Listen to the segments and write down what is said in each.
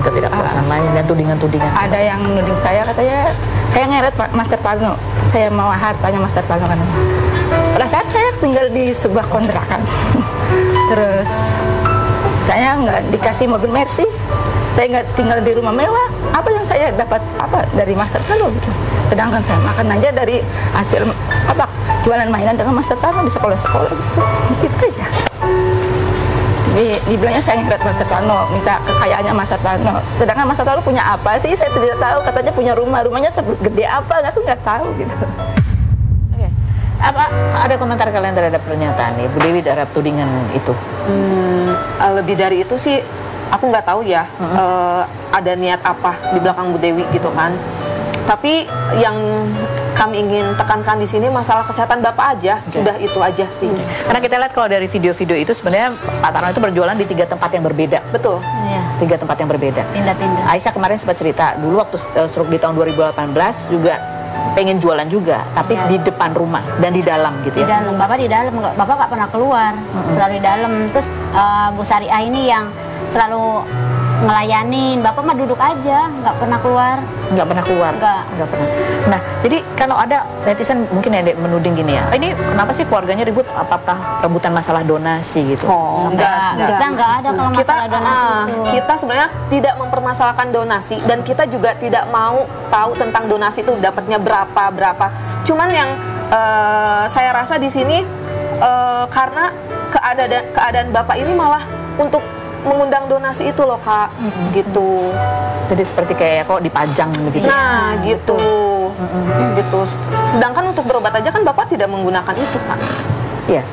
ketidakpuasan lain dan tudingan-tudingan. Ada yang nuding saya, katanya saya ngeret Pak Master Parno, saya mau hartanya Master Parno katanya. Pada saat saya tinggal di sebuah kontrakan, terus saya nggak dikasih mobil Mercy, saya nggak tinggal di rumah mewah. Apa yang saya dapat apa dari Master Parno gitu? Sedangkan saya makan aja dari hasil apa jualan mainan dengan Master Parno di sekolah-sekolah gitu aja. Dibilangnya saya ngeret Master Parno, minta kekayaannya Master Parno. Sedangkan Master Parno punya apa sih? Saya tidak tahu. Katanya punya rumahnya segede apa? Aku nggak tahu gitu. Oke. Apa ada komentar kalian terhadap pernyataan nih Bu Dewi terhadap tudingan itu? Lebih dari itu sih aku nggak tahu ya. Ada niat apa di belakang Bu Dewi gitu kan. Tapi yang kami ingin tekankan di sini masalah kesehatan Bapak aja, sudah itu aja sih. Karena kita lihat kalau dari video-video itu sebenarnya Pak Tarno itu berjualan di 3 tempat yang berbeda. Betul. Iya. 3 tempat yang berbeda. Pindah-pindah. Aisyah kemarin sempat cerita dulu waktu stroke di tahun 2018 juga pengen jualan juga, tapi di depan rumah dan di dalam gitu Di ya. dalam, Bapak di dalam, Bapak nggak pernah keluar, selalu di dalam. Terus Bu Sariah ini yang selalu ngelayanin, Bapak mah duduk aja, nggak pernah keluar. Nggak pernah keluar. Nggak pernah. Nah, jadi kalau ada netizen mungkin yang menuding gini ya, ini kenapa sih keluarganya ribut? Apakah rebutan masalah donasi gitu? Oh, enggak. Kita nggak ada kalau masalah donasi itu. Kita sebenarnya tidak mempermasalahkan donasi dan kita juga tidak mau tahu tentang donasi itu dapatnya berapa. Cuman yang saya rasa di sini karena keadaan Bapak ini malah untuk mengundang donasi itu loh Kak, gitu. Jadi seperti kayak kok dipajang begitu. Nah, gitu. Gitu. Sedangkan untuk berobat aja kan Bapak tidak menggunakan itu Kak. Iya.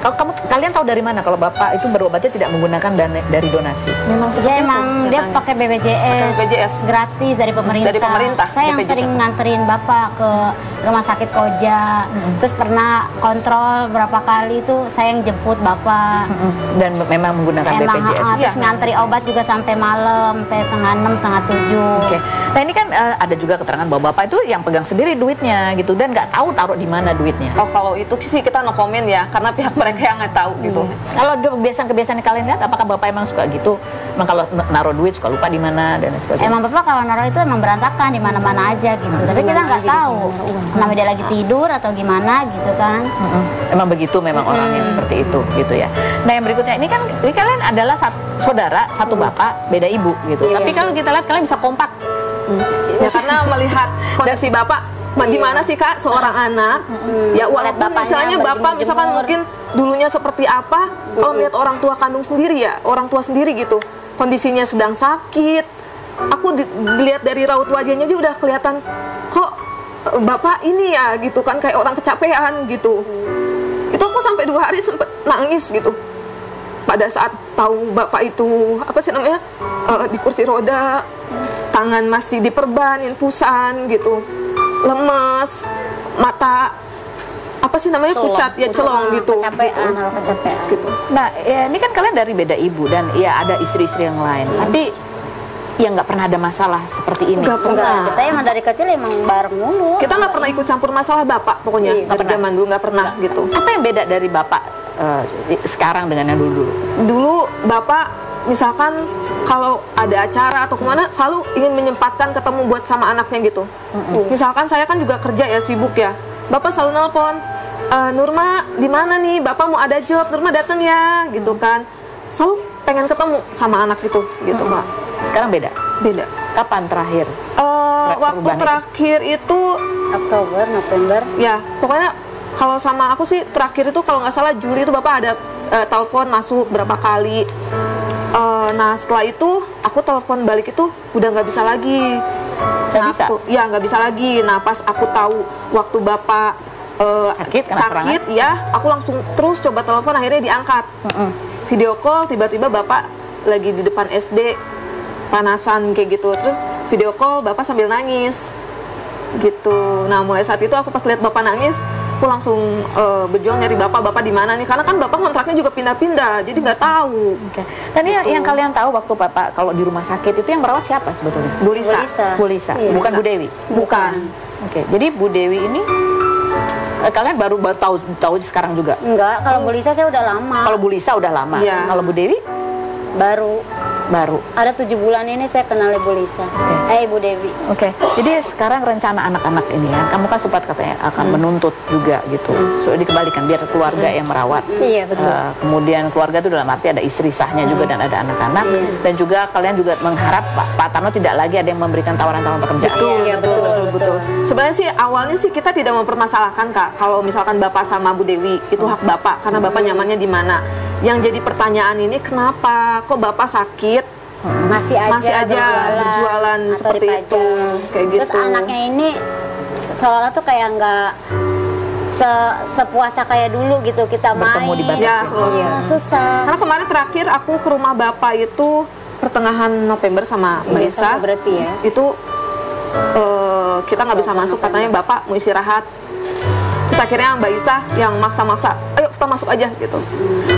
Kalau kalian tahu dari mana kalau Bapak itu berobatnya tidak menggunakan dana dari donasi? Memang seperti Ya itu. emang dia pakai BPJS, gratis dari pemerintah. Dari pemerintah, Saya yang BPJS. sering nganterin Bapak ke rumah sakit Koja. Terus pernah kontrol berapa kali itu saya yang jemput Bapak. Dan memang menggunakan BPJS. Terus ngantri obat juga sampai malam, sampai 6:30, 6:30. Oke. Nah ini kan ada juga keterangan bahwa Bapak itu yang pegang sendiri duitnya gitu dan nggak tahu taruh di mana duitnya. Oh, kalau itu sih kita no comment ya, karena pihak mereka yang nggak tahu gitu. Kalau kebiasaan-kebiasaan yang kalian lihat, apakah Bapak emang suka gitu? Emang kalau naruh duit suka lupa di mana dan sebagainya? Emang Bapak kalau naruh itu emang berantakan di mana-mana aja gitu. Tapi kita nggak tahu namanya dia lagi tidur atau gimana gitu kan. Emang begitu, memang orangnya seperti itu gitu ya. Nah yang berikutnya ini kan kalian adalah saudara, satu bapak, beda ibu gitu. Tapi kalau kita lihat kalian bisa kompak. Ya karena melihat kondisi Bapak gimana sih Kak seorang anak ya walaupun misalnya Bapak misalkan mungkin dulunya seperti apa, kalau melihat orang tua kandung sendiri ya, orang tua sendiri gitu kondisinya sedang sakit, aku dilihat dari raut wajahnya aja udah kelihatan kok Bapak ini ya gitu kan kayak orang kecapean gitu. Itu aku sampai 2 hari sempet nangis gitu pada saat tahu Bapak itu apa sih namanya di kursi roda, tangan masih diperban, infusan gitu, lemes, mata apa sih namanya pucat ya, celong gitu. Kecapean Gitu. Nah ya, ini kan kalian dari beda ibu dan ya ada istri-istri yang lain. Tapi ya nggak pernah ada masalah seperti ini. Nggak pernah. Saya emang dari kecil emang bareng mulu. Kita nggak pernah ikut campur masalah Bapak pokoknya. Dari zaman dulu nggak pernah gitu. Apa yang beda dari Bapak sekarang dengan yang dulu? Dulu Bapak misalkan kalau ada acara atau kemana selalu ingin menyempatkan ketemu buat sama anaknya gitu. Misalkan saya kan juga kerja ya, sibuk ya. Bapak selalu nelpon, Nurma di mana nih? Bapak mau ada job, Nurma datang ya, gitu kan. Selalu pengen ketemu sama anak gitu Kak. Sekarang beda? Beda. Kapan terakhir? Waktu terakhir itu Oktober, November. ya pokoknya kalau sama aku sih terakhir itu kalau nggak salah Juli itu Bapak ada telepon masuk berapa kali. Nah setelah itu aku telepon balik itu udah nggak bisa lagi. Ya nggak bisa lagi. Nah pas aku tahu waktu Bapak sakit ya, aku langsung terus coba telepon, akhirnya diangkat. Video call, tiba-tiba Bapak lagi di depan SD panasan kayak gitu, terus video call Bapak sambil nangis gitu. Nah mulai saat itu aku pas lihat Bapak nangis, aku langsung berjuang nyari Bapak di mana nih, karena kan Bapak kontraknya juga pindah-pindah, jadi nggak tahu. Dan yang kalian tahu waktu Bapak kalau di rumah sakit itu yang merawat siapa sebetulnya? Bu Lisa. Bu Lisa. Iya. Bukan Bu Dewi. Bukan. Oke, jadi Bu Dewi ini kalian baru tahu sekarang juga? Enggak, kalau Bu Lisa saya udah lama. Kalau Bu Lisa udah lama. Iya. Kalau Bu Dewi Baru Baru. Ada 7 bulan ini saya kenal Ibu Lisa. Ibu Dewi. Oke. Jadi sekarang rencana anak-anak ini ya, kamu kan sempat katanya akan menuntut juga gitu. So dikembalikan biar keluarga yang merawat. Iya, betul. Kemudian keluarga itu dalam arti ada istri sahnya juga dan ada anak-anak. Dan juga kalian juga mengharap Pak Tarno tidak lagi ada yang memberikan tawaran-tawaran pekerjaan. Iya, betul. Sebenarnya sih awalnya sih kita tidak mempermasalahkan Kak, kalau misalkan Bapak sama Bu Dewi itu hak Bapak karena Bapak nyamannya di mana. Yang jadi pertanyaan ini kenapa kok Bapak sakit Masih aja berjualan atau seperti dipajang. itu kayak gitu. Terus anaknya ini seolah-olah tuh kayak nggak sepuasa kayak dulu gitu kita Bertemu main. dibatasi. Ya, selalu. Susah. Karena kemarin terakhir aku ke rumah Bapak itu pertengahan November sama Mbak Iya, Isa. sama berarti ya. Itu kita nggak bisa masuk, katanya Bapak mau istirahat. Terus akhirnya Mbak Isa yang maksa-maksa, ayo kita masuk aja gitu.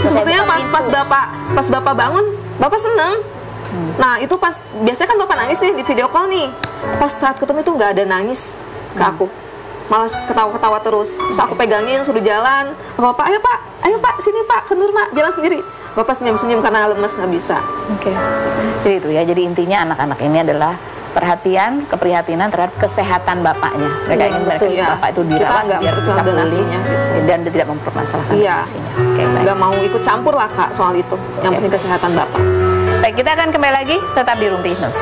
Sebetulnya pas Bapak bangun, Bapak seneng. Nah itu pas, biasanya kan Bapak nangis nih di video call nih. Pas saat ketemu itu nggak ada nangis ke aku, malah ketawa-ketawa terus. Terus aku pegangin, suruh jalan. Bapak, ayo Pak, sini Pak, ke Nurma, jalan sendiri. Bapak senyum-senyum karena lemes, nggak bisa. Oke. Jadi itu ya. Jadi intinya anak-anak ini adalah perhatian, keprihatinan terhadap kesehatan bapaknya. Mereka ingin bapak itu dirawat biar bisa pulih dan tidak mempermasalahkan kondisinya. Oke, baik. Nggak mau ikut campur lah Kak soal itu. Yang penting kesehatan Bapak. Baik, kita akan kembali lagi tetap di Rumpi Hipnosis.